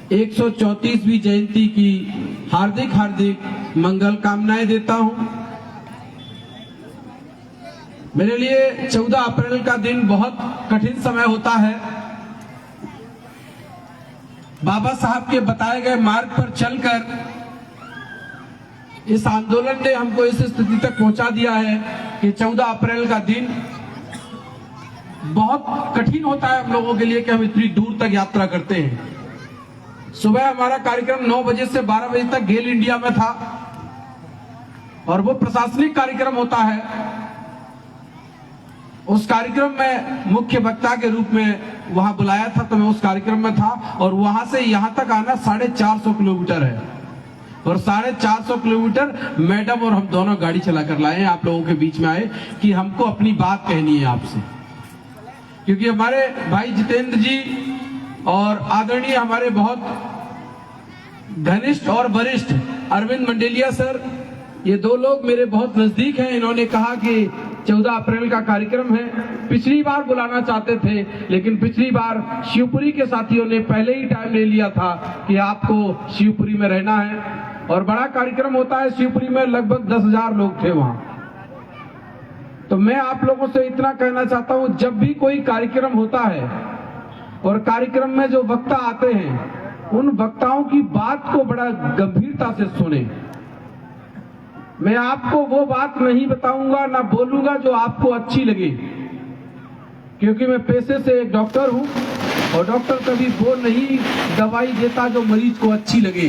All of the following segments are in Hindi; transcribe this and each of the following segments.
134वीं जयंती की हार्दिक हार्दिक मंगल कामनाएं देता हूं। मेरे लिए 14 अप्रैल का दिन बहुत कठिन समय होता है। बाबा साहब के बताए गए मार्ग पर चलकर इस आंदोलन ने हमको इस स्थिति तक पहुंचा दिया है कि 14 अप्रैल का दिन बहुत कठिन होता है हम लोगों के लिए कि हम इतनी दूर तक यात्रा करते हैं। सुबह हमारा कार्यक्रम 9 बजे से 12 बजे तक गेल इंडिया में था और वो प्रशासनिक कार्यक्रम होता है। उस कार्यक्रम में मुख्य वक्ता के रूप में वहां बुलाया था, तो मैं उस कार्यक्रम में था और वहां से यहां तक आना 450 किलोमीटर है और 450 किलोमीटर मैडम और हम दोनों गाड़ी चलाकर लाए हैं। आप लोगों के बीच में आए कि हमको अपनी बात कहनी है आपसे, क्योंकि हमारे भाई जितेंद्र जी और आदरणीय हमारे बहुत घनिष्ठ और वरिष्ठ अरविंद मंडेलिया सर, ये दो लोग मेरे बहुत नजदीक हैं। इन्होंने कहा कि 14 अप्रैल का कार्यक्रम है, पिछली बार बुलाना चाहते थे, लेकिन पिछली बार शिवपुरी के साथियों ने पहले ही टाइम ले लिया था कि आपको शिवपुरी में रहना है और बड़ा कार्यक्रम होता है शिवपुरी में, लगभग 10,000 लोग थे वहां। तो मैं आप लोगों से इतना कहना चाहता हूं, जब भी कोई कार्यक्रम होता है और कार्यक्रम में जो वक्ता आते हैं, उन वक्ताओं की बात को बड़ा गंभीरता से सुने। मैं आपको वो बात नहीं बताऊंगा ना बोलूंगा जो आपको अच्छी लगे, क्योंकि मैं पेशे से एक डॉक्टर हूं और डॉक्टर कभी वो नहीं दवाई देता जो मरीज को अच्छी लगे,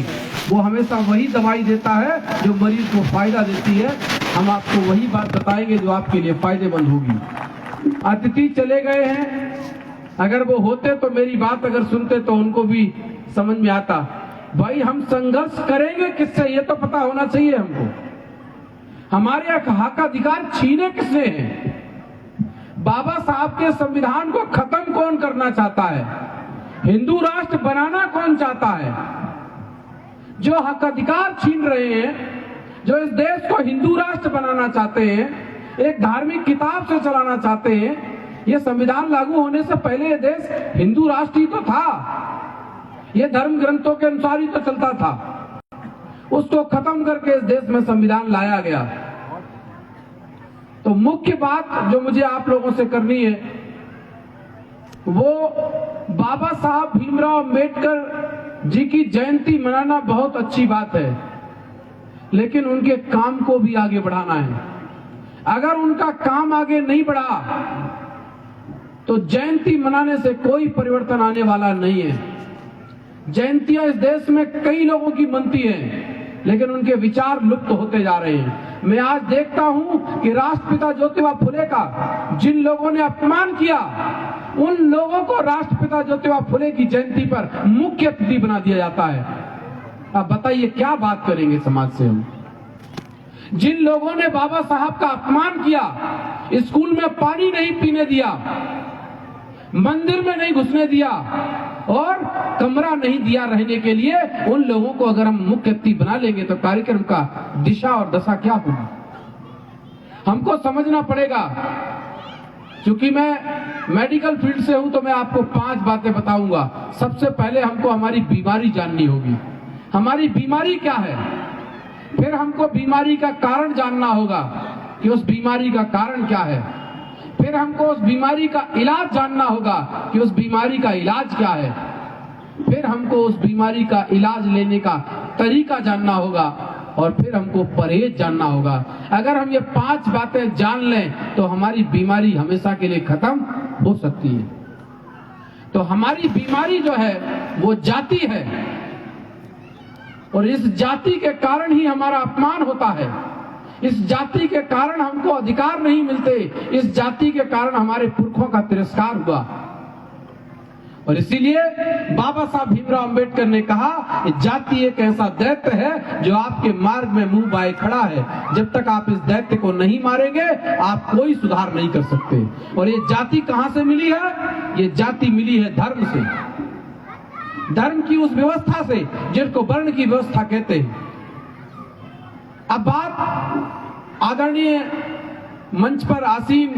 वो हमेशा वही दवाई देता है जो मरीज को फायदा देती है। हम आपको वही बात बताएंगे जो आपके लिए फायदेमंद होगी। अतिथि चले गए हैं, अगर वो होते तो मेरी बात अगर सुनते तो उनको भी समझ में आता। भाई हम संघर्ष करेंगे किससे, ये तो पता होना चाहिए हमको। हमारे हक अधिकार छीने किसने हैं? बाबा साहब के संविधान को खत्म कौन करना चाहता है? हिंदू राष्ट्र बनाना कौन चाहता है? जो हक अधिकार छीन रहे हैं, जो इस देश को हिंदू राष्ट्र बनाना चाहते हैं, एक धार्मिक किताब से चलाना चाहते हैं, ये संविधान लागू होने से पहले ये देश हिंदू राष्ट्र ही तो था, ये धर्म ग्रंथों के अनुसार ही तो चलता था। उसको खत्म करके इस देश में संविधान लाया गया। तो मुख्य बात जो मुझे आप लोगों से करनी है, वो बाबा साहब भीमराव अंबेडकर जी की जयंती मनाना बहुत अच्छी बात है, लेकिन उनके काम को भी आगे बढ़ाना है। अगर उनका काम आगे नहीं बढ़ा तो जयंती मनाने से कोई परिवर्तन आने वाला नहीं है। जयंतियां इस देश में कई लोगों की बनती हैं, लेकिन उनके विचार लुप्त होते जा रहे हैं। मैं आज देखता हूं कि राष्ट्रपिता ज्योतिबा फुले का जिन लोगों ने अपमान किया, उन लोगों को राष्ट्रपिता ज्योतिबा फुले की जयंती पर मुख्य अतिथि बना दिया जाता है। अब बताइए क्या बात करेंगे समाज से हम? जिन लोगों ने बाबा साहब का अपमान किया, स्कूल में पानी नहीं पीने दिया, मंदिर में नहीं घुसने दिया और कमरा नहीं दिया रहने के लिए, उन लोगों को अगर हम मुख्य अतिथि बना लेंगे तो कार्यक्रम का दिशा और दशा क्या होगी? हमको समझना पड़ेगा। क्योंकि मैं मेडिकल फील्ड से हूं तो मैं आपको 5 बातें बताऊंगा। सबसे पहले हमको हमारी बीमारी जाननी होगी, हमारी बीमारी क्या है। फिर हमको बीमारी का कारण जानना होगा कि उस बीमारी का कारण क्या है। फिर हमको उस बीमारी का इलाज जानना होगा कि उस बीमारी का इलाज क्या है। फिर हमको उस बीमारी का इलाज लेने का तरीका जानना होगा और फिर हमको परहेज जानना होगा। अगर हम ये 5 बातें जान लें तो हमारी बीमारी हमेशा के लिए खत्म हो सकती है। तो हमारी बीमारी जो है वो जाति है और इस जाति के कारण ही हमारा अपमान होता है। इस जाति के कारण हमको अधिकार नहीं मिलते, इस जाति के कारण हमारे पुरखों का तिरस्कार हुआ। और इसीलिए बाबा साहब भीमराव अंबेडकर ने कहा कि जाति एक ऐसा दैत्य है जो आपके मार्ग में मुंह बाए खड़ा है। जब तक आप इस दैत्य को नहीं मारेंगे आप कोई सुधार नहीं कर सकते। और ये जाति कहां से मिली है? ये जाति मिली है धर्म से, धर्म की उस व्यवस्था से जिसको वर्ण की व्यवस्था कहते हैं। अब बात आदरणीय मंच पर आसीन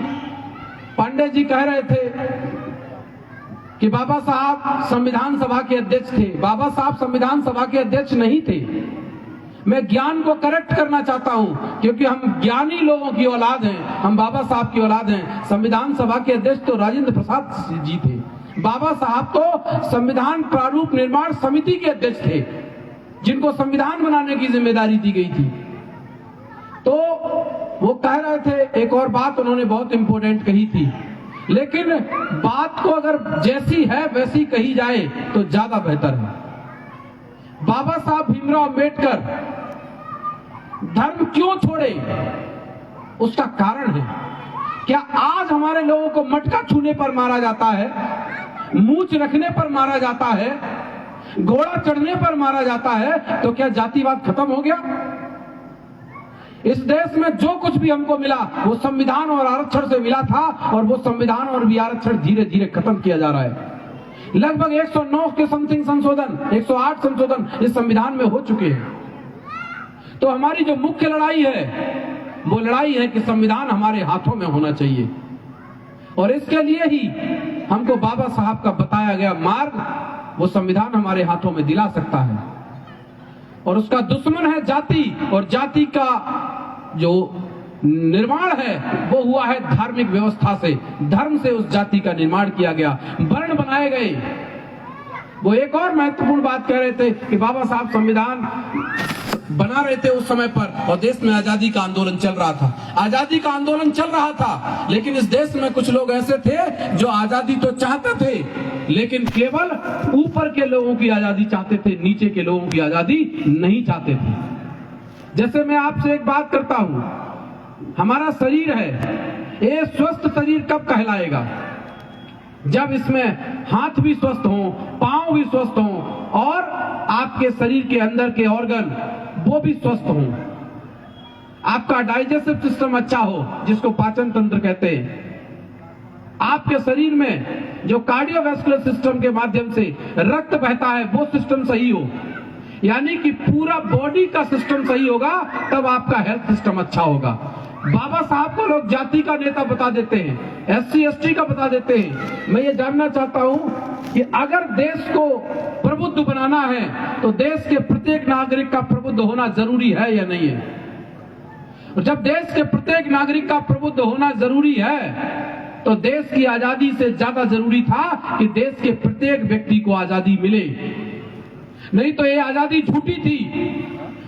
पांडे जी कह रहे थे कि बाबा साहब संविधान सभा के अध्यक्ष थे। बाबा साहब संविधान सभा के अध्यक्ष नहीं थे। मैं ज्ञान को करेक्ट करना चाहता हूं, क्योंकि हम ज्ञानी लोगों की औलाद हैं, हम बाबा साहब की औलाद हैं। संविधान सभा के अध्यक्ष तो राजेंद्र प्रसाद जी थे। बाबा साहब तो संविधान प्रारूप निर्माण समिति के अध्यक्ष थे, जिनको संविधान बनाने की जिम्मेदारी दी गई थी। तो वो कह रहे थे, एक और बात उन्होंने बहुत इंपॉर्टेंट कही थी, लेकिन बात को अगर जैसी है वैसी कही जाए तो ज्यादा बेहतर है। बाबा साहब भीमराव अम्बेडकर धर्म क्यों छोड़े, उसका कारण है। क्या आज हमारे लोगों को मटका छूने पर मारा जाता है, मूंछ रखने पर मारा जाता है, घोड़ा चढ़ने पर मारा जाता है, तो क्या जातिवाद खत्म हो गया? इस देश में जो कुछ भी हमको मिला वो संविधान और आरक्षण से मिला था, और वो संविधान और भी आरक्षण धीरे धीरे खत्म किया जा रहा है। लगभग 109 के समथिंग संशोधन, 108 संशोधन इस संविधान में हो चुके हैं। तो हमारी जो मुख्य लड़ाई है वो लड़ाई है कि संविधान हमारे हाथों में होना चाहिए, और इसके लिए ही हमको बाबा साहब का बताया गया मार्ग वो संविधान हमारे हाथों में दिला सकता है। और उसका दुश्मन है जाति, और जाति का जो निर्माण है वो हुआ है धार्मिक व्यवस्था से। धर्म से उस जाति का निर्माण किया गया, वर्ण बनाए गए। वो एक और महत्वपूर्ण बात कह रहे थे कि बाबा साहब संविधान बना रहे थे उस समय पर, और देश में आजादी का आंदोलन चल रहा था। आजादी का आंदोलन चल रहा था, लेकिन इस देश में कुछ लोग ऐसे थे जो आजादी तो चाहते थे, लेकिन केवल ऊपर के लोगों की आजादी चाहते थे, नीचे के लोगों की आजादी नहीं चाहते थे। जैसे मैं आपसे एक बात करता हूं, हमारा शरीर है, ये स्वस्थ शरीर कब कहलाएगा? जब इसमें हाथ भी स्वस्थ हो, पांव भी स्वस्थ हो, और आपके शरीर के अंदर के ऑर्गन वो भी स्वस्थ हो। आपका डाइजेस्टिव सिस्टम अच्छा हो, जिसको पाचन तंत्र कहते हैं। आपके शरीर में जो कार्डियोवैस्कुलर सिस्टम के माध्यम से रक्त बहता है वो सिस्टम सही हो, यानी कि पूरा बॉडी का सिस्टम सही होगा, तब आपका हेल्थ सिस्टम अच्छा होगा। बाबा साहब को लोग जाति का नेता बता देते हैं, SC ST का बता देते हैं। मैं ये जानना चाहता हूं कि अगर देश को प्रबुद्ध बनाना है तो देश के प्रत्येक नागरिक का प्रबुद्ध होना जरूरी है या नहीं है? जब देश के प्रत्येक नागरिक का प्रबुद्ध होना जरूरी है तो देश की आजादी से ज्यादा जरूरी था कि देश के प्रत्येक व्यक्ति को आजादी मिले। नहीं तो ये आजादी झूठी थी,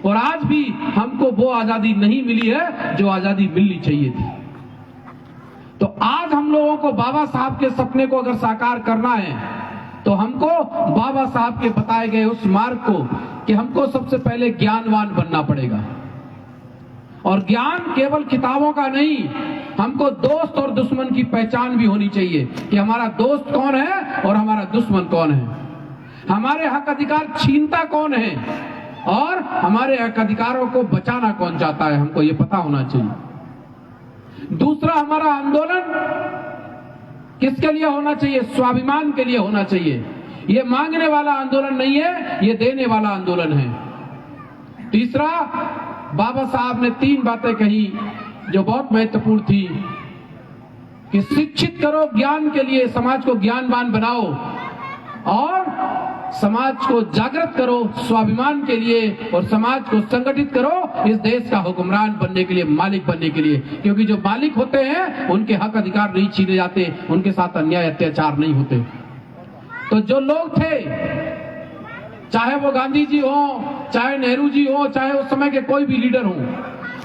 और आज भी हमको वो आजादी नहीं मिली है जो आजादी मिलनी चाहिए थी। तो आज हम लोगों को बाबा साहब के सपने को अगर साकार करना है तो हमको बाबा साहब के बताए गए उस मार्ग को कि हमको सबसे पहले ज्ञानवान बनना पड़ेगा। और ज्ञान केवल किताबों का नहीं, हमको दोस्त और दुश्मन की पहचान भी होनी चाहिए कि हमारा दोस्त कौन है और हमारा दुश्मन कौन है, हमारे हक अधिकार छीनता कौन है और हमारे हक अधिकारों को बचाना कौन चाहता है, हमको ये पता होना चाहिए। दूसरा, हमारा आंदोलन किसके लिए होना चाहिए? स्वाभिमान के लिए होना चाहिए। ये मांगने वाला आंदोलन नहीं है, ये देने वाला आंदोलन है। तीसरा, बाबा साहब ने 3 बातें कही जो बहुत महत्वपूर्ण थी कि शिक्षित करो ज्ञान के लिए, समाज को ज्ञानवान बनाओ, और समाज को जागृत करो स्वाभिमान के लिए, और समाज को संगठित करो इस देश का हुक्मरान बनने के लिए, मालिक बनने के लिए। क्योंकि जो मालिक होते हैं उनके हक अधिकार नहीं छीने जाते, उनके साथ अन्याय अत्याचार नहीं होते। तो जो लोग थे, चाहे वो गांधी जी हो, चाहे नेहरू जी हो, चाहे उस समय के कोई भी लीडर हो,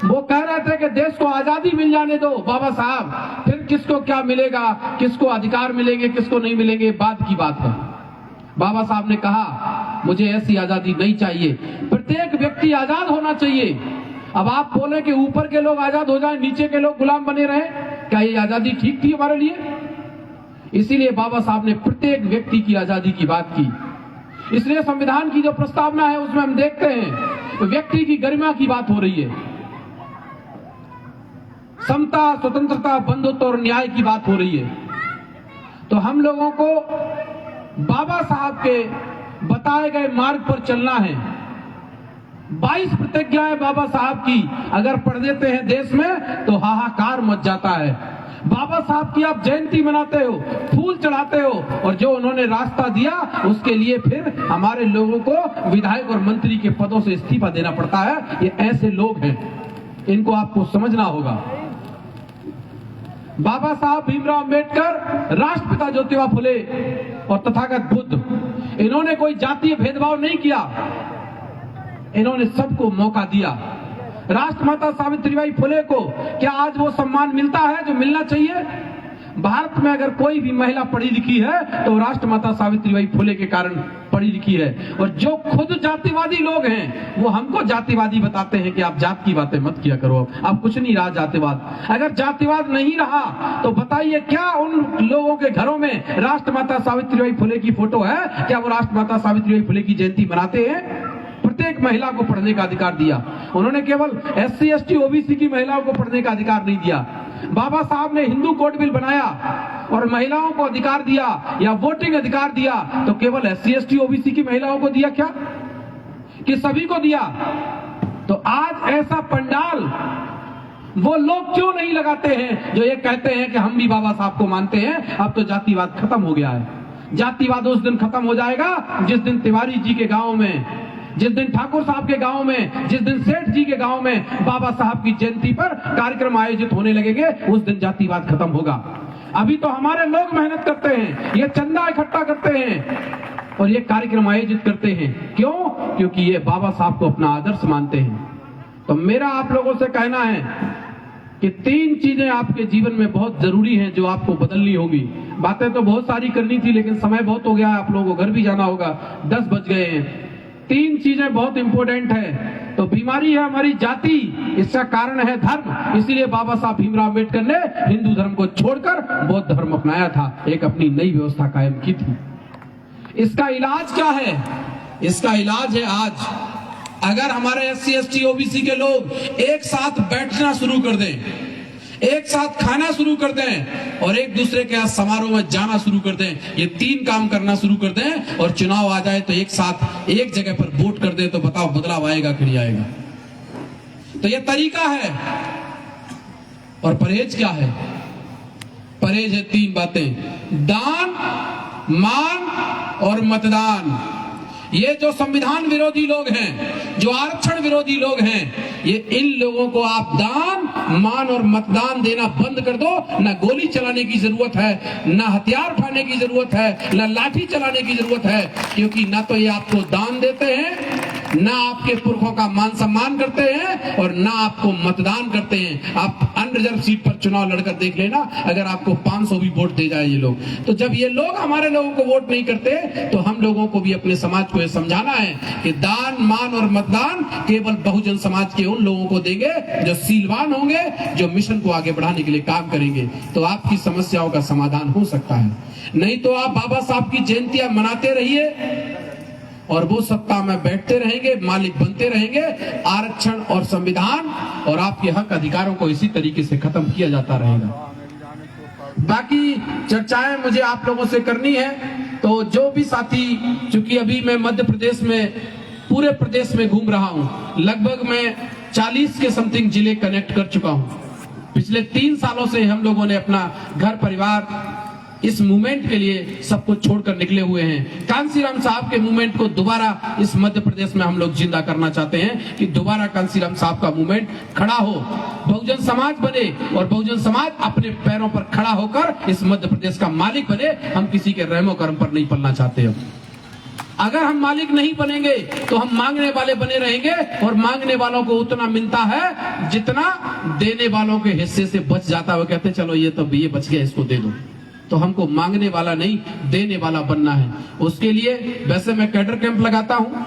वो कह रहे थे कि देश को आजादी मिल जाने दो बाबा साहब, फिर किसको क्या मिलेगा, किसको अधिकार मिलेंगे, किसको नहीं मिलेंगे, बाद की बात है। बाबा साहब ने कहा मुझे ऐसी आजादी नहीं चाहिए, प्रत्येक व्यक्ति आजाद होना चाहिए। अब आप बोले कि ऊपर के लोग आजाद हो जाएं, नीचे के लोग गुलाम बने रहे, क्या ये आजादी ठीक थी हमारे लिए? इसीलिए बाबा साहब ने प्रत्येक व्यक्ति की आजादी की बात की। इसलिए संविधान की जो प्रस्तावना है उसमें हम देखते हैं तो व्यक्ति की गरिमा की बात हो रही है, समता, स्वतंत्रता, बंधुत्व और न्याय की बात हो रही है। तो हम लोगों को बाबा साहब के बताए गए मार्ग पर चलना है। 22 प्रतिज्ञाएं बाबा साहब की अगर पढ़ देते हैं देश में तो हाहाकार मच जाता है। बाबा साहब की आप जयंती मनाते हो, फूल चढ़ाते हो, और जो उन्होंने रास्ता दिया उसके लिए फिर हमारे लोगों को विधायक और मंत्री के पदों से इस्तीफा देना पड़ता है। ये ऐसे लोग हैं, इनको आपको समझना होगा। बाबा साहब भीमराव अंबेडकर, राष्ट्रपिता ज्योतिबा फुले और तथागत बुद्ध, इन्होंने कोई जातीय भेदभाव नहीं किया, इन्होंने सबको मौका दिया। राष्ट्रमाता सावित्रीबाई फुले को क्या आज वो सम्मान मिलता है जो मिलना चाहिए? भारत में अगर कोई भी महिला पढ़ी लिखी है तो राष्ट्रमाता सावित्रीबाई फुले के कारण पढ़ी लिखी है। और जो खुद जातिवादी लोग हैं वो हमको जातिवादी बताते हैं कि आप जात की बातें मत किया करो, अब कुछ नहीं रहा जातिवाद। अगर जातिवाद नहीं रहा तो बताइए क्या उन लोगों के घरों में राष्ट्रमाता सावित्रीबाई फुले की फोटो है? क्या वो राष्ट्रमाता सावित्रीबाई फुले की जयंती मनाते हैं? प्रत्येक महिला को पढ़ने का अधिकार दिया उन्होंने, केवल SC ST OBC की महिलाओं को पढ़ने का अधिकार नहीं दिया। बाबा साहब ने हिंदू कोड बिल बनाया और महिलाओं को अधिकार दिया या वोटिंग अधिकार दिया, तो केवल SC ST OBC की महिलाओं को दिया क्या कि सभी को दिया? तो आज ऐसा पंडाल वो लोग क्यों नहीं लगाते हैं जो ये कहते हैं कि हम भी बाबा साहब को मानते हैं? अब तो जातिवाद खत्म हो गया है। जातिवाद उस दिन खत्म हो जाएगा जिस दिन तिवारी जी के गांव में, जिस दिन ठाकुर साहब के गांव में, जिस दिन सेठ जी के गांव में बाबा साहब की जयंती पर कार्यक्रम आयोजित होने लगेंगे, उस दिन जातिवाद खत्म होगा। अभी तो हमारे लोग मेहनत करते हैं, ये चंदा इकट्ठा करते हैं और ये कार्यक्रम आयोजित करते हैं। क्यों? क्योंकि ये बाबा साहब को अपना आदर्श मानते हैं। तो मेरा आप लोगों से कहना है कि 3 चीजें आपके जीवन में बहुत जरूरी हैं जो आपको बदलनी होगी। बातें तो बहुत सारी करनी थी लेकिन समय बहुत हो गया, आप लोगों को घर भी जाना होगा, 10 बज गए हैं। 3 चीजें बहुत इंपॉर्टेंट है। तो बीमारी है हमारी जाति, इसका कारण है धर्म। इसीलिए बाबा साहब भीमराव अम्बेडकर ने हिंदू धर्म को छोड़कर बौद्ध धर्म अपनाया था, एक अपनी नई व्यवस्था कायम की थी। इसका इलाज क्या है? इसका इलाज है आज अगर हमारे SC ST OBC के लोग एक साथ बैठना शुरू कर दें, एक साथ खाना शुरू कर दें और एक दूसरे के यहाँ समारोह में जाना शुरू कर दें, ये 3 काम करना शुरू कर दें और चुनाव आ जाए तो एक साथ एक जगह पर वोट कर दें, तो बताओ बदलाव आएगा कि नहीं आएगा? तो ये तरीका है। और परहेज क्या है? परहेज है 3 बातें: दान, मान और मतदान। ये जो संविधान विरोधी लोग हैं, जो आरक्षण विरोधी लोग हैं, ये इन लोगों को आप दान, मान और मतदान देना बंद कर दो। ना गोली चलाने की जरूरत है, ना हथियार उठाने की जरूरत है, ना लाठी चलाने की जरूरत है, क्योंकि ना तो ये आपको दान देते हैं, ना आपके पुरखों का मान सम्मान करते हैं और ना आपको मतदान करते हैं। आप अनरिजर्व सीट पर चुनाव लड़कर देख लेना, अगर आपको 500 भी वोट दे जाए ये लोग, तो जब ये लोग हमारे लोगों को वोट नहीं करते तो हम लोगों को भी अपने समाज को ये समझाना है कि दान, मान और मतदान केवल बहुजन समाज के उन लोगों को देंगे जो सीलवान होंगे, जो मिशन को आगे बढ़ाने के लिए काम करेंगे, तो आपकी समस्याओं का समाधान हो सकता है। नहीं तो आप बाबा साहब की जयंतियां मनाते रहिए और वो सत्ता में बैठते रहेंगे, मालिक बनते रहेंगे। आरक्षण और संविधान और आपके हक अधिकारों को इसी तरीके से खत्म किया जाता रहेगा। बाकी चर्चाएं मुझे आप लोगों से करनी है, तो जो भी साथी, चूंकि अभी मैं मध्य प्रदेश में, पूरे प्रदेश में घूम रहा हूं, लगभग मैं 40 के समथिंग जिले कनेक्ट कर चुका हूं। पिछले 3 सालों से हम लोगों ने अपना घर परिवार इस मूवमेंट के लिए सब कुछ छोड़कर निकले हुए हैं। कांसीराम साहब के मूवमेंट को दोबारा इस मध्य प्रदेश में हम लोग जिंदा करना चाहते हैं कि दोबारा कांसीराम साहब का मूवमेंट खड़ा हो, बहुजन समाज बने और बहुजन समाज अपने पैरों पर खड़ा होकर इस मध्य प्रदेश का मालिक बने। हम किसी के रहमो करम पर नहीं पलना चाहते। हम अगर हम मालिक नहीं बनेंगे तो हम मांगने वाले बने रहेंगे और मांगने वालों को उतना मिलता है जितना देने वालों के हिस्से से बच जाता है। वो कहते चलो ये तो ये बच गया, इसको दे दो। तो हमको मांगने वाला नहीं, देने वाला बनना है। उसके लिए वैसे मैं कैडर कैंप लगाता हूं,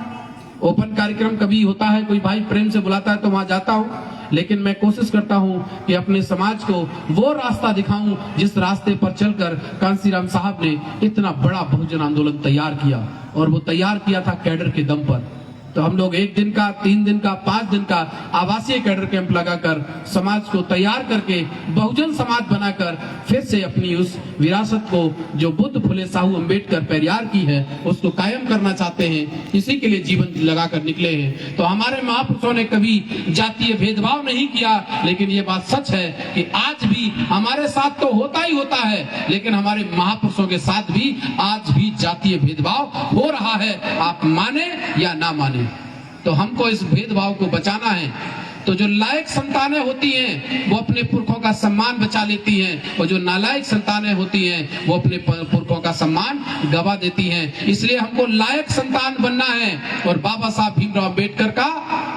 ओपन कार्यक्रम कभी होता है, कोई भाई प्रेम से बुलाता है तो वहां जाता हूं, लेकिन मैं कोशिश करता हूं कि अपने समाज को वो रास्ता दिखाऊं जिस रास्ते पर चलकर कांसीराम साहब ने इतना बड़ा बहुजन आंदोलन तैयार किया। और वो तैयार किया था कैडर के दम पर। तो हम लोग 1 दिन का, 3 दिन का, 5 दिन का आवासीय कैडर कैंप लगाकर समाज को तैयार करके बहुजन समाज बनाकर फिर से अपनी उस विरासत को जो बुद्ध फुले साहू अम्बेडकर पेरियार की है उसको कायम करना चाहते हैं। इसी के लिए जीवन लगाकर निकले हैं। तो हमारे महापुरुषों ने कभी जातीय भेदभाव नहीं किया, लेकिन ये बात सच है कि आज भी हमारे साथ तो होता ही होता है, लेकिन हमारे महापुरुषों के साथ भी आज भी जातीय भेदभाव हो रहा है, आप माने या ना माने। तो हमको इस भेदभाव को बचाना है। तो जो लायक संतानें होती हैं वो अपने पुरखों का सम्मान बचा लेती हैं, और जो नालायक संतानें होती हैं वो अपने पुरखों का सम्मान गवा देती हैं। इसलिए हमको लायक संतान बनना है, और बाबा साहब भीमराव अम्बेडकर का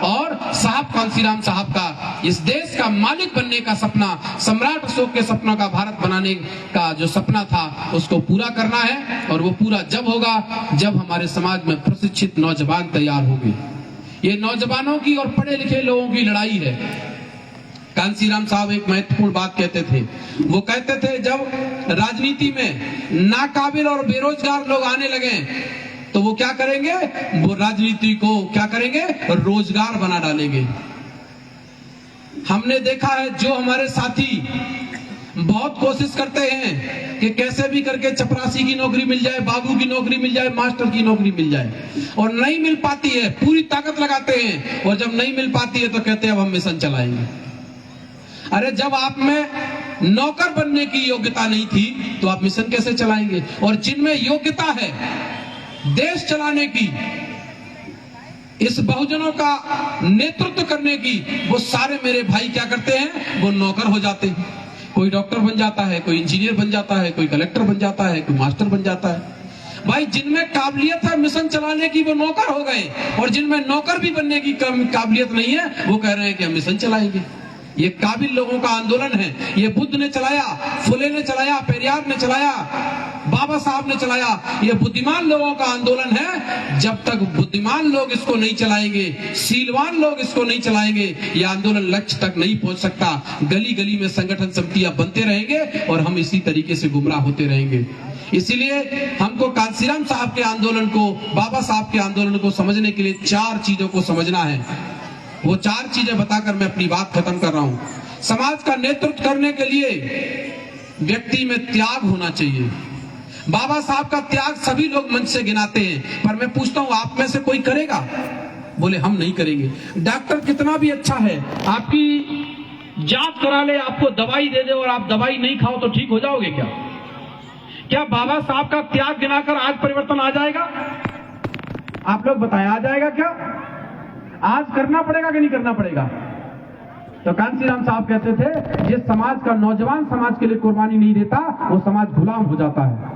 और साहब कांसीराम साहब का इस देश का मालिक बनने का सपना, सम्राट अशोक के सपनों का भारत बनाने का जो सपना था उसको पूरा करना है। और वो पूरा जब होगा जब हमारे समाज में प्रशिक्षित नौजवान तैयार होंगे। ये नौजवानों की और पढ़े लिखे लोगों की लड़ाई है। कांसीराम साहब एक महत्वपूर्ण बात कहते थे। वो कहते थे जब राजनीति में नाकाबिल और बेरोजगार लोग आने लगे तो वो क्या करेंगे, वो राजनीति को क्या करेंगे, रोजगार बना डालेंगे। हमने देखा है जो हमारे साथी बहुत कोशिश करते हैं कि कैसे भी करके चपरासी की नौकरी मिल जाए, बाबू की नौकरी मिल जाए, मास्टर की नौकरी मिल जाए, और नहीं मिल पाती है, पूरी ताकत लगाते हैं, और जब नहीं मिल पाती है तो कहते हैं अब हम मिशन चलाएंगे। अरे जब आप में नौकर बनने की योग्यता नहीं थी तो आप मिशन कैसे चलाएंगे? और जिनमें योग्यता है देश चलाने की, इस बहुजनों का नेतृत्व करने की, वो सारे मेरे भाई क्या करते हैं, वो नौकर हो जाते हैं। कोई डॉक्टर बन जाता है, कोई इंजीनियर बन जाता है, कोई कलेक्टर बन जाता है, कोई मास्टर बन जाता है। भाई जिनमें काबिलियत है मिशन चलाने की वो नौकर हो गए, और जिनमें नौकर भी बनने की काबिलियत नहीं है वो कह रहे हैं कि हम मिशन चलाएंगे। ये काबिल लोगों का आंदोलन है। ये बुद्ध ने चलाया, फुले ने चलाया, पेरियार ने चलाया, बाबा साहब ने चलाया। ये बुद्धिमान लोगों का आंदोलन है। जब तक बुद्धिमान लोग इसको नहीं चलाएंगे, सीलवान लोग इसको नहीं चलाएंगे, ये आंदोलन लक्ष्य तक नहीं पहुंच सकता। गली गली में संगठन समितियां बनते रहेंगे और हम इसी तरीके से गुमराह होते रहेंगे। इसीलिए हमको कांसीराम साहब के आंदोलन को, बाबा साहब के आंदोलन को समझने के लिए 4 चीजों को समझना है। वो 4 चीजें बताकर मैं अपनी बात खत्म कर रहा हूं। समाज का नेतृत्व करने के लिए व्यक्ति में त्याग होना चाहिए। बाबा साहब का त्याग सभी लोग मंच से गिनाते हैं, पर मैं पूछता हूं आप में से कोई करेगा? बोले हम नहीं करेंगे। डॉक्टर कितना भी अच्छा है, आपकी जांच करा ले, आपको दवाई दे दे और आप दवाई नहीं खाओ तो ठीक हो जाओगे क्या? क्या बाबा साहब का त्याग गिनाकर आज परिवर्तन आ जाएगा? आप लोग बताएं, आ जाएगा क्या? आज करना पड़ेगा कि नहीं करना पड़ेगा? तो कांसीराम साहब कहते थे जिस समाज का नौजवान समाज के लिए कुर्बानी नहीं देता वो समाज गुलाम हो जाता है।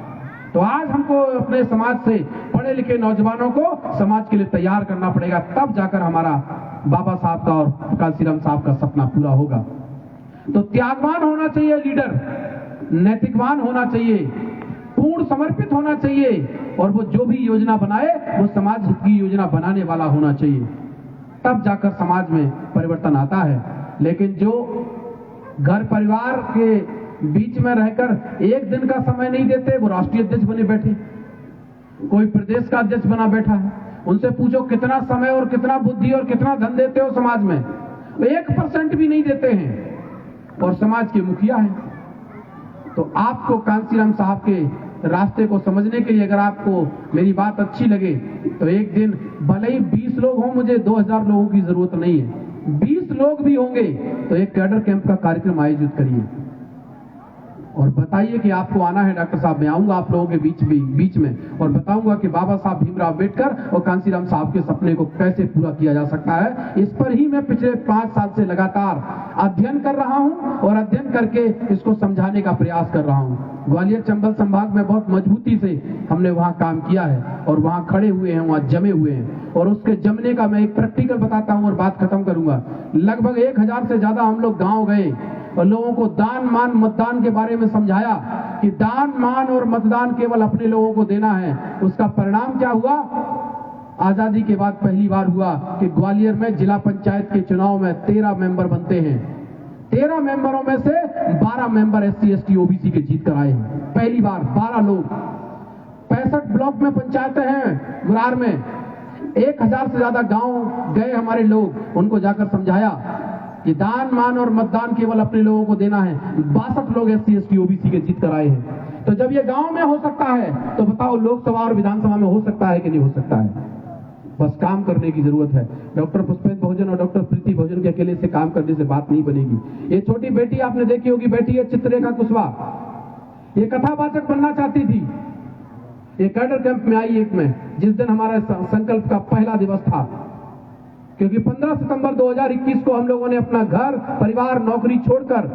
तो आज हमको अपने समाज से पढ़े लिखे नौजवानों को समाज के लिए तैयार करना पड़ेगा, तब जाकर हमारा बाबा साहब का और कांसीराम साहब का सपना पूरा होगा। तो त्यागवान होना चाहिए लीडर, नैतिकवान होना चाहिए, पूर्ण समर्पित होना चाहिए, और वो जो भी योजना बनाए वो समाज हित की योजना बनाने वाला होना चाहिए। तब जाकर समाज में परिवर्तन आता है। लेकिन जो घर परिवार के बीच में रहकर एक दिन का समय नहीं देते, वो राष्ट्रीय अध्यक्ष बने बैठे, कोई प्रदेश का अध्यक्ष बना बैठा है। उनसे पूछो कितना समय और कितना बुद्धि और कितना धन देते हो समाज में, 1% भी नहीं देते हैं, और समाज के मुखिया हैं। तो आपको कांसीराम साहब के रास्ते को समझने के लिए अगर आपको मेरी बात अच्छी लगे तो एक दिन भले ही 20 लोग हों, मुझे 2000 लोगों की जरूरत नहीं है, 20 लोग भी होंगे तो एक कैडर कैंप का कार्यक्रम आयोजित करिए और बताइए कि आपको आना है। डॉक्टर साहब, मैं आऊंगा आप लोगों के बीच में और बताऊंगा कि बाबा साहब भीमराव अम्बेडकर और कांसीराम साहब के सपने को कैसे पूरा किया जा सकता है। इस पर ही मैं पिछले 5 साल से लगातार अध्ययन कर रहा हूं और अध्ययन करके इसको समझाने का प्रयास कर रहा हूं। ग्वालियर चंबल संभाग में बहुत मजबूती से हमने वहां काम किया है और वहां खड़े हुए हैं, वहां जमे हुए हैं, और उसके जमने का मैं एक प्रैक्टिकल बताता हूं और बात खत्म करूंगा। लगभग 1000 से ज्यादा हम लोग गांव गए और लोगों को दान मान मतदान के बारे में समझाया कि दान मान और मतदान केवल अपने लोगों को देना है। उसका परिणाम क्या हुआ? आजादी के बाद पहली बार हुआ कि ग्वालियर में जिला पंचायत के चुनाव में 13 मेंबर बनते हैं। 13 मेंबरों में से 12 मेंबर SC ST OBC के जीत कर आए हैं। पहली बार 12 लोग। 65 ब्लॉक में पंचायतें हैं गुरार में, 1000 से ज्यादा गांव गए हमारे लोग, उनको जाकर समझाया कि दान मान और मतदान केवल अपने लोगों को देना है। 62 लोग SC ST OBC के जीत कर आए हैं। तो जब ये गांव में हो सकता है तो बताओ लोकसभा और विधानसभा में हो सकता है कि नहीं हो सकता है? बस काम करने की जरूरत है। डॉक्टर पुष्पेंद्र बहुजन और डॉक्टर प्रीति बहुजन के अकेले से काम करने से बात नहीं बनेगी। ये छोटी बेटी आपने देखी होगी, बेटी है चित्रेखा कुशवाहा, ये कथावाचक बनना चाहती थी। ये कैडर कैंप में आई एक में, जिस दिन हमारा संकल्प का पहला दिवस था, क्योंकि 15 सितंबर 2021 को हम लोगों ने अपना घर परिवार नौकरी छोड़कर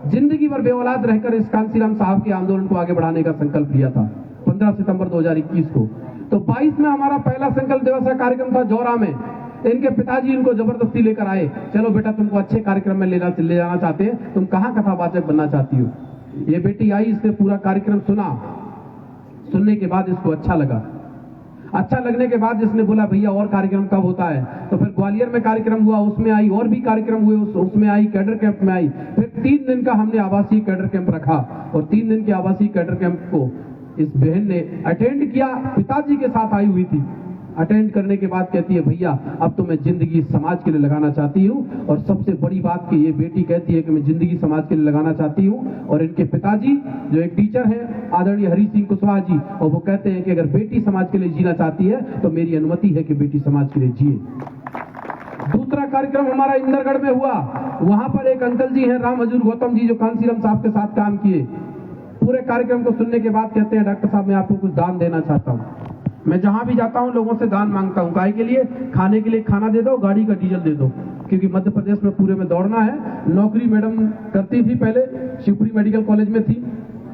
जिंदगी भर बेऔलाद रहकर इस कांसीराम साहब के आंदोलन को आगे बढ़ाने का संकल्प लिया था 15 सितंबर 2021 को। तो 22 में हमारा पहला संकल्प दिवस का कार्यक्रम था जौरा में। इनके पिताजी इनको जबरदस्ती लेकर आए, चलो बेटा तुमको अच्छे कार्यक्रम में ले जाना चाहते हैं, तुम कहाँ कथावाचक बनना चाहती हो। ये बेटी आई, इसने पूरा कार्यक्रम सुना, सुनने के बाद इसको अच्छा लगा। अच्छा लगने के बाद इसने बोला भैया और कार्यक्रम कब होता है? तो फिर ग्वालियर में कार्यक्रम हुआ, उसमें आई, और भी कार्यक्रम हुए उसमें आई, कैडर कैंप में आई। फिर 3 दिन का हमने आवासीय कैडर कैंप रखा और 3 दिन के आवासीय कैडर कैंप को इस बहन ने अटेंड किया, पिताजी के साथ आई हुई थी। अटेंड करने के बाद कहती है भैया अब तो मैं जिंदगी समाज के लिए लगाना चाहती हूँ। और सबसे बड़ी बात कि ये बेटी कहती है कि मैं जिंदगी समाज के लिए लगाना चाहती हूँ। और इनके पिताजी जो एक टीचर हैं आदरणीय हरि सिंह कुशवाहा जी, और वो कहते हैं कि अगर बेटी समाज के लिए जीना चाहती है तो मेरी अनुमति है कि बेटी समाज के लिए जिए। दूसरा कार्यक्रम हमारा इंदरगढ़ में हुआ। वहां पर एक अंकल जी हैं राम हजूर गौतम जी, जो कांसीराम साहब के साथ काम किए। पूरे कार्यक्रम को सुनने के बाद कहते हैं डॉक्टर साहब मैं आपको कुछ दान देना चाहता हूँ। मैं जहां भी जाता हूं लोगों से दान मांगता हूं, काहे के लिए? खाने के लिए खाना दे दो, गाड़ी का डीजल दे दो, क्योंकि मध्य प्रदेश में पूरे में दौड़ना है। नौकरी मैडम करती थी, पहले शिवपुरी मेडिकल कॉलेज में थी,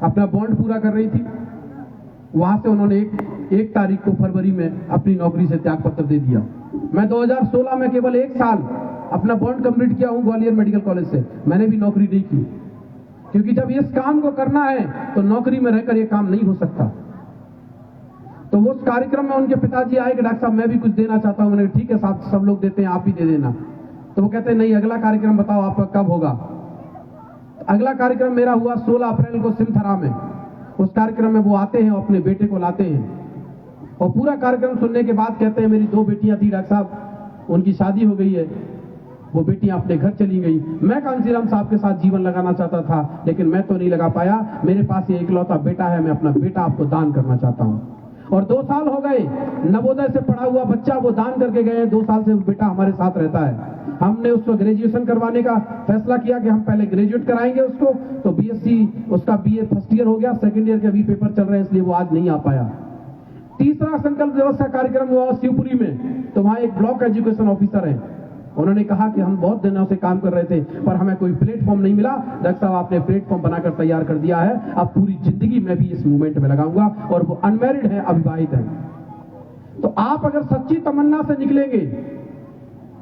अपना बॉन्ड पूरा कर रही थी। वहां से उन्होंने एक तारीख को फरवरी में अपनी नौकरी से त्याग पत्र दे दिया। मैं 2016 में केवल 1 साल अपना बॉन्ड कंप्लीट किया हूं ग्वालियर मेडिकल कॉलेज से। मैंने भी नौकरी नहीं की, क्योंकि जब इस काम को करना है तो नौकरी में रहकर यह काम नहीं हो सकता। तो उस कार्यक्रम में उनके पिताजी आए कि डॉक्टर साहब मैं भी कुछ देना चाहता हूं। मैंने ठीक है साहब, सब लोग देते हैं, आप भी दे देना। तो वो कहते हैं नहीं, अगला कार्यक्रम बताओ आपका कब होगा। अगला कार्यक्रम मेरा हुआ 16 अप्रैल को सिमथरा में। उस कार्यक्रम में वो आते हैं और अपने बेटे को लाते हैं और पूरा कार्यक्रम सुनने के बाद कहते हैं मेरी 2 बेटियां थी डॉक्टर साहब, उनकी शादी हो गई है, वो बेटियां अपने घर चली गई। मैं कांसीराम साहब के साथ जीवन लगाना चाहता था, लेकिन मैं तो नहीं लगा पाया। मेरे पास ये इकलौता बेटा है, मैं अपना बेटा आपको दान करना चाहता हूं। और 2 साल हो गए, नवोदय से पढ़ा हुआ बच्चा वो दान करके गए। 2 साल से बेटा हमारे साथ रहता है। हमने उसको ग्रेजुएशन करवाने का फैसला किया कि हम पहले ग्रेजुएट कराएंगे उसको। तो BSc उसका BA फर्स्ट ईयर हो गया, सेकंड ईयर के अभी पेपर चल रहे हैं, इसलिए वो आज नहीं आ पाया। तीसरा संकल्प दिवस का कार्यक्रम हुआ शिवपुरी में। तो वहां एक ब्लॉक एजुकेशन ऑफिसर है, उन्होंने कहा कि हम बहुत दिनों से काम कर रहे थे पर हमें कोई प्लेटफॉर्म नहीं मिला। डॉक्टर साहब आपने प्लेटफॉर्म बनाकर तैयार कर दिया है, अब पूरी जिंदगी मैं भी इस मूवमेंट में लगाऊंगा। और वो अनमैरिड है, अविवाहित है। तो आप अगर सच्ची तमन्ना से निकलेंगे,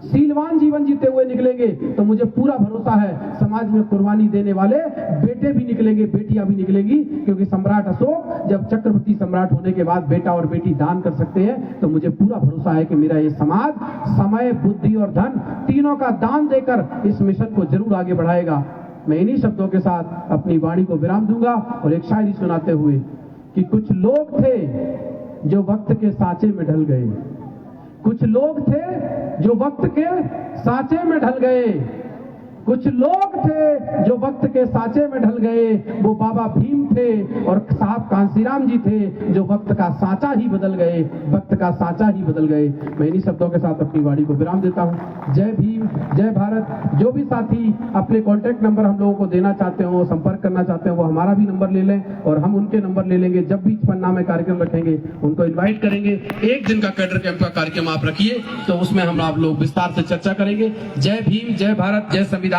शीलवान जीवन जीते हुए निकलेंगे, तो मुझे पूरा भरोसा है समाज में कुर्बानी देने वाले बेटे भी निकलेंगे, बेटियां भी निकलेंगी। क्योंकि सम्राट अशोक जब चक्रवर्ती सम्राट होने के बाद बेटा और बेटी दान कर सकते हैं, तो मुझे पूरा भरोसा है कि मेरा ये समाज समय, बुद्धि और धन तीनों का दान देकर इस मिशन को जरूर आगे बढ़ाएगा। मैं इन्हीं शब्दों के साथ अपनी वाणी को विराम दूंगा और एक शायरी सुनाते हुए कि कुछ लोग थे जो वक्त के सांचे में ढल गए, कुछ लोग थे जो वक्त के सांचे में ढल गए, कुछ लोग थे जो वक्त के सांचे में ढल गए। वो बाबा भीम थे और साहब कांसीराम जी थे जो वक्त का सांचा ही बदल गए, वक्त का सांचा ही बदल गए। मैं इन्हीं शब्दों के साथ अपनी वाणी को विराम देता हूं। जय भीम, जय भारत। जो भी साथी अपने कॉन्टैक्ट नंबर हम लोगों को देना चाहते हो, संपर्क करना चाहते हो, वो हमारा भी नंबर ले लें और हम उनके नंबर ले लेंगे। जब भी पन्ना में कार्यक्रम रखेंगे उनको इन्वाइट करेंगे। 1 दिन का कैडर कैंप का कार्यक्रम आप रखिए, तो उसमें हम आप लोग विस्तार से चर्चा करेंगे। जय भीम, जय भारत, जय संविधान।